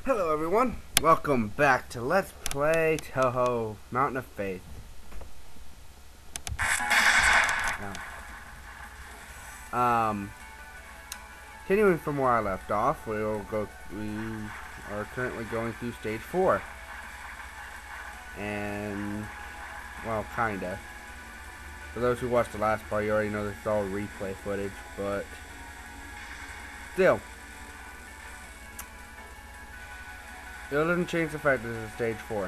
Hello everyone, welcome back to Let's Play Touhou Mountain of Faith. Continuing from where I left off, we are currently going through stage 4. And, well, kinda. For those who watched the last part, you already know this is all replay footage, but still. It doesn't change the fact that this is stage 4.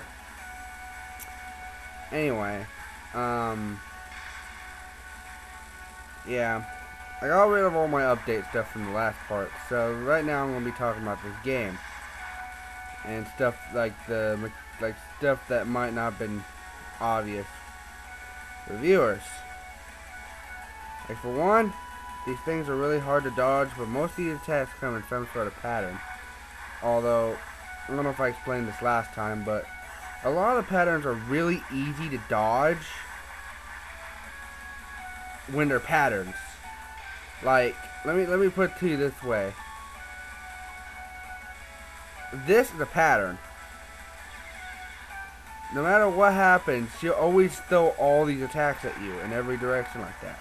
Anyway, yeah, I got rid of all my update stuff from the last part, so right now I'm gonna be talking about this game and stuff like stuff that might not have been obvious for viewers. Like for one, these things are really hard to dodge, but most of these attacks come in some sort of pattern. Although I don't know if I explained this last time, but a lot of the patterns are really easy to dodge when they're patterns. Like, let me put it to you this way. This is a pattern. No matter what happens, she'll always throw all these attacks at you in every direction like that.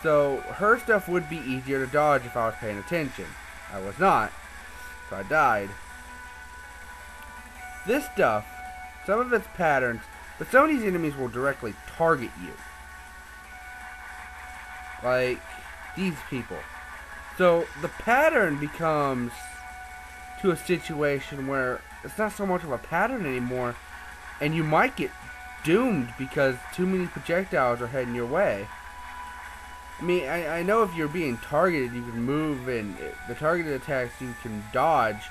So her stuff would be easier to dodge if I was paying attention. I was not, so I died. This stuff, some of its patterns, but some of these enemies will directly target you. Like these people. So the pattern becomes to a situation where it's not so much of a pattern anymore, and you might get doomed because too many projectiles are heading your way. I mean, I know if you're being targeted, you can move, and the targeted attacks you can dodge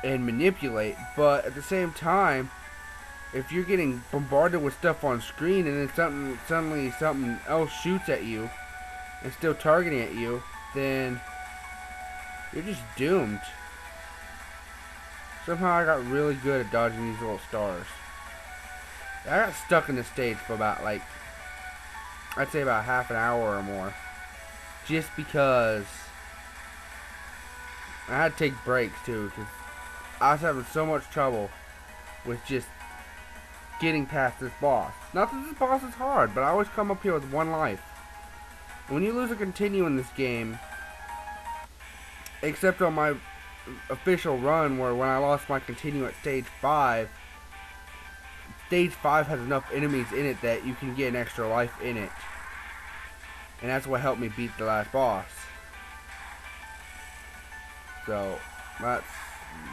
and manipulate, but at the same time, if you're getting bombarded with stuff on screen and then suddenly something else shoots at you and still targeting at you, then you're just doomed. Somehow I got really good at dodging these little stars. I got stuck in this stage for about, like, I'd say about half an hour or more, just because I had to take breaks too, because I was having so much trouble with just getting past this boss. Not that this boss is hard, but I always come up here with one life. When you lose a continue in this game, except on my official run where when I lost my continue at stage 5, stage 5 has enough enemies in it that you can get an extra life in it. And that's what helped me beat the last boss. So, that's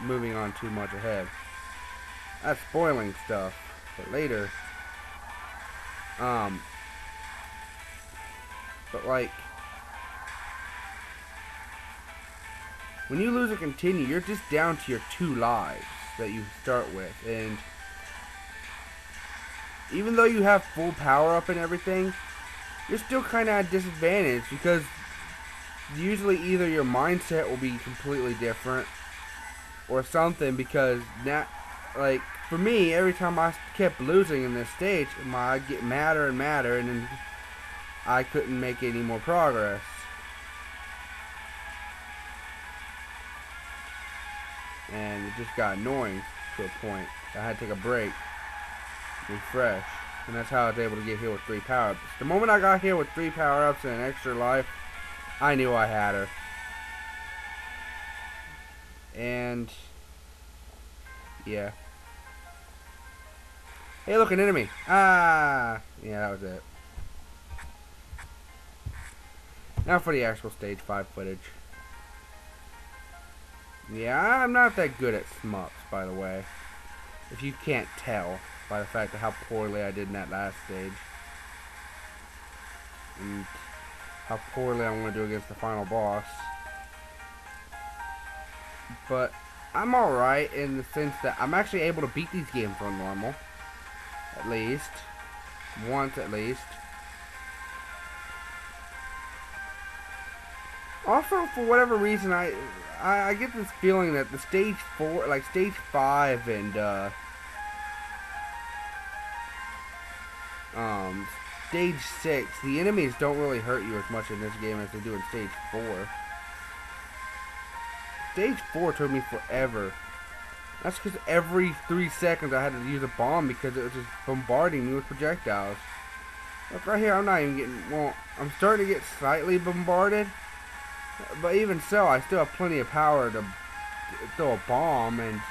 moving on too much ahead. That's spoiling stuff for later. But like, when you lose a continue, you're just down to your 2 lives that you start with, and even though you have full power up and everything, you're still kind of at a disadvantage because usually either your mindset will be completely different or something, because now, like, for me, every time I kept losing in this stage, I'd get madder and madder, and then I couldn't make any more progress. And it just got annoying to a point. I had to take a break, refresh, and that's how I was able to get here with 3 power-ups. The moment I got here with 3 power-ups and an extra life, I knew I had her. And yeah. Hey, look, an enemy. Ah, yeah, that was it. Now for the actual stage 5 footage. Yeah, I'm not that good at shmups, by the way. If you can't tell by the fact of how poorly I did in that last stage. And how poorly I'm going to do against the final boss. But I'm alright in the sense that I'm actually able to beat these games on normal. At least. Once at least. Also, for whatever reason, I get this feeling that the stage 4, like stage 5 and stage 6, the enemies don't really hurt you as much in this game as they do in stage 4. Stage 4 took me forever. That's because every 3 seconds I had to use a bomb because it was just bombarding me with projectiles. Look right here, I'm not even getting, well, I'm starting to get slightly bombarded. But even so, I still have plenty of power to throw a bomb and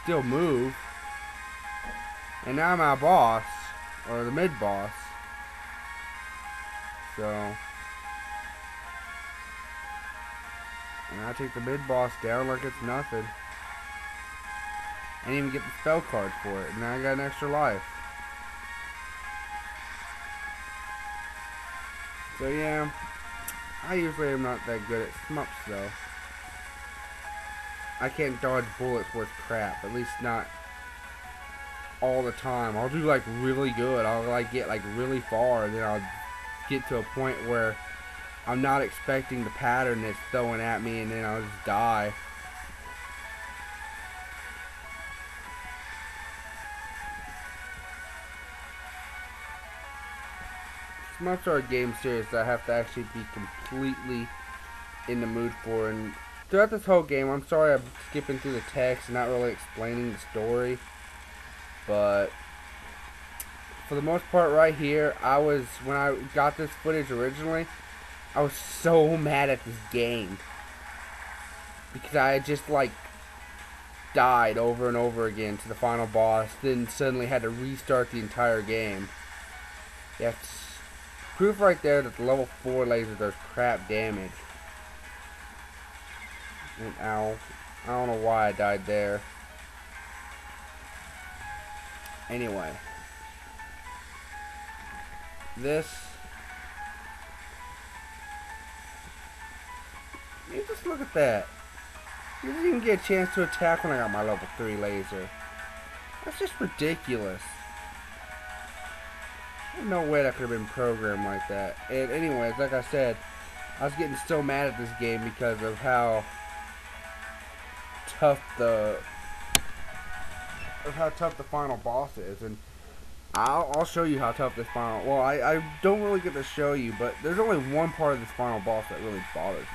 still move. And now I'm our boss, or the mid-boss. So, and I take the mid-boss down like it's nothing. I didn't even get the spell card for it, and now I got an extra life. So yeah, I usually am not that good at shmups though. I can't dodge bullets worth crap, at least not all the time. I'll do like really good. I'll like get like really far, and then I'll get to a point where I'm not expecting the pattern that's throwing at me, and then I'll just die. Shmups are a game series that I have to actually be completely in the mood for, and throughout this whole game, I'm sorry I'm skipping through the text and not really explaining the story, but for the most part right here, when I got this footage originally, I was so mad at this game because I had just like died over and over again to the final boss, then suddenly had to restart the entire game. Yeah, proof right there that the level 4 laser does crap damage. And ow. I don't know why I died there. Anyway. This. You just look at that. You didn't even get a chance to attack when I got my level 3 laser. That's just ridiculous. There's no way that could have been programmed like that. And anyways, like I said, I was getting so mad at this game because of how tough the final boss is, and I'll show you how tough this final. Well, I don't really get to show you, but there's only one part of this final boss that really bothers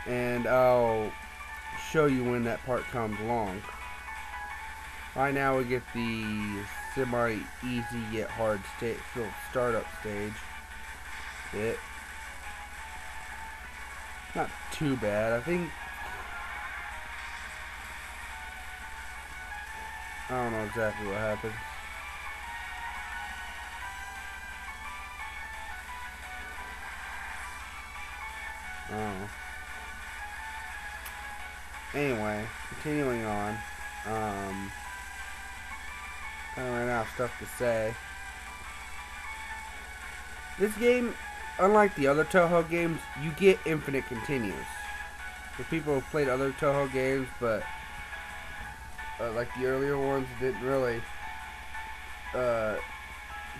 me, and I'll show you when that part comes along. Right now we get the semi-easy yet hard startup stage. It. Not too bad. I think. I don't know exactly what happened. Oh. Anyway, continuing on. I ran out of stuff to say. This game, unlike the other Touhou games, you get infinite continues. For people who've played other Touhou games, but like the earlier ones, didn't really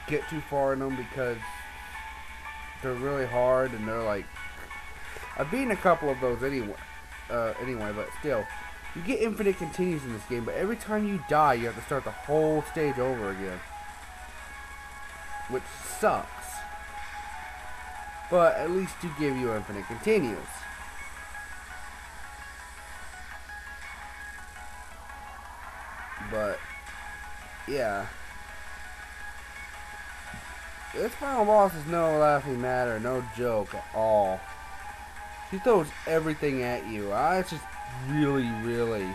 get too far in them because they're really hard, and they're like, I've beaten a couple of those anyway. But still, you get infinite continues in this game, but every time you die, you have to start the whole stage over again, which sucks. But at least do give you infinite continues. But yeah, this final boss is no laughing matter, no joke at all. She throws everything at you. I was just really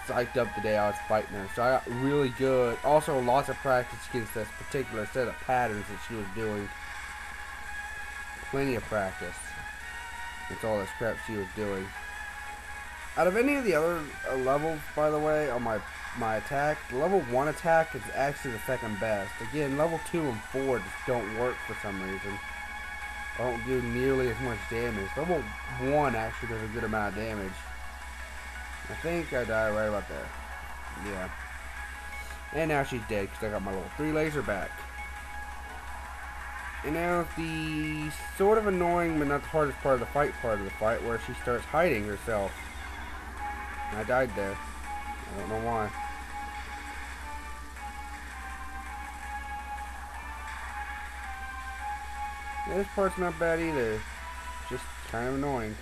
psyched up the day I was fighting her, so I got really good. Also, lots of practice against this particular set of patterns that she was doing. Plenty of practice. That's all this crap she was doing. Out of any of the other levels, by the way, on my attack, the level 1 attack is actually the second best. Again, level 2 and 4 just don't work for some reason. Don't do nearly as much damage. Level 1 actually does a good amount of damage. I think I died right about there. Yeah. And now she's dead because I got my level 3 laser back. And now the sort of annoying but not the hardest part of the fight where she starts hiding herself. And I died there. I don't know why. This part's not bad either. just kind of annoying.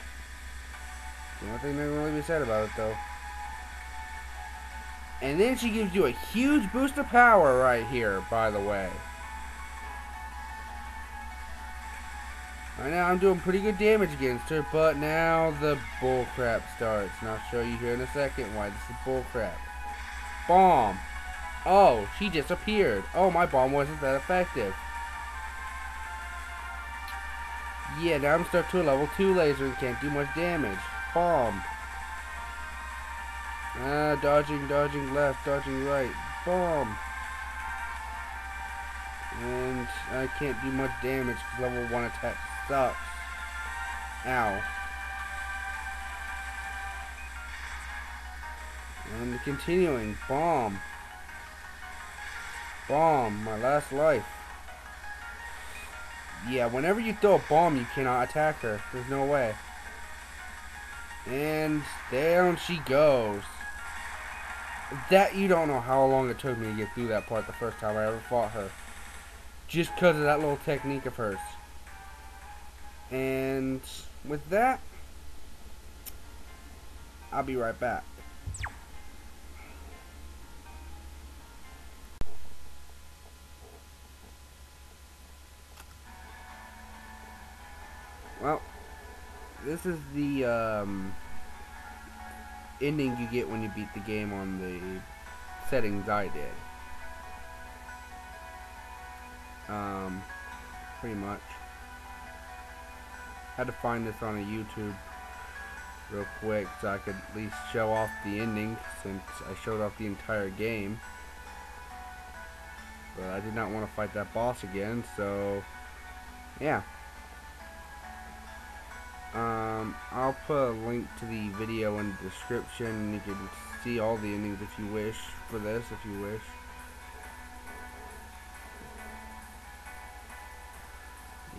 The only thing that can really be said about it, though. And then she gives you a huge boost of power right here, by the way. Right now I'm doing pretty good damage against her, but now the bullcrap starts. And I'll show you here in a second why this is bullcrap. Bomb! Oh, she disappeared. Oh, my bomb wasn't that effective. Yeah, now I'm stuck to a level 2 laser and can't do much damage. Bomb! Dodging, dodging left, dodging right. Bomb! And I can't do much damage because level 1 attack sucks. Ow. And continuing. Bomb. Bomb. My last life. Yeah, whenever you throw a bomb, you cannot attack her. There's no way. And down she goes. That, you don't know how long it took me to get through that part the first time I ever fought her. Just because of that little technique of hers. And with that, I'll be right back. Well, this is the ending you get when you beat the game on the settings I did. Pretty much. Had to find this on a YouTube real quick so I could at least show off the ending, since I showed off the entire game. But I did not want to fight that boss again, so yeah. I'll put a link to the video in the description. You can see all the endings if you wish for this, if you wish.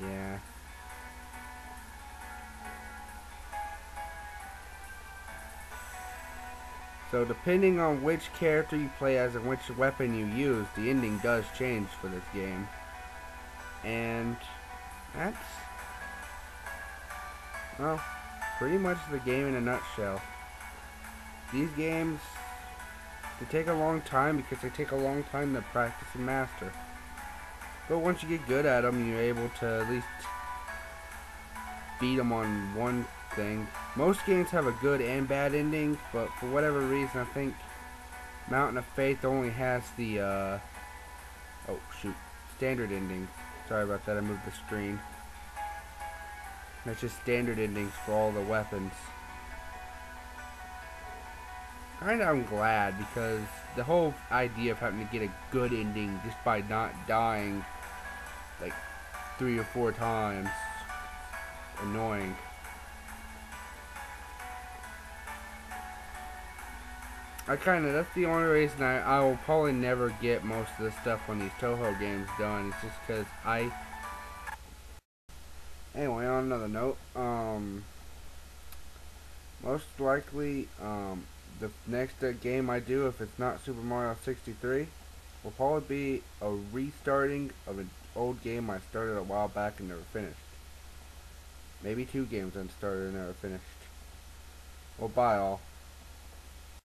Yeah. So depending on which character you play as and which weapon you use, the ending does change for this game. And that's, well, pretty much the game in a nutshell. These games, they take a long time because they take a long time to practice and master. But once you get good at them, you're able to at least beat them on one thing. Most games have a good and bad ending, but for whatever reason, I think Mountain of Faith only has the, oh shoot, standard ending. Sorry about that, I moved the screen. That's just standard endings for all the weapons. Kinda I'm glad, because the whole idea of having to get a good ending just by not dying like 3 or 4 times, annoying. That's the only reason I will probably never get most of the stuff on these Touhou games done. It's just because anyway, on another note, most likely, the next game I do, if it's not Super Mario 63, will probably be a restarting of an old game I started a while back and never finished. Maybe 2 games I started and never finished. Well, bye all.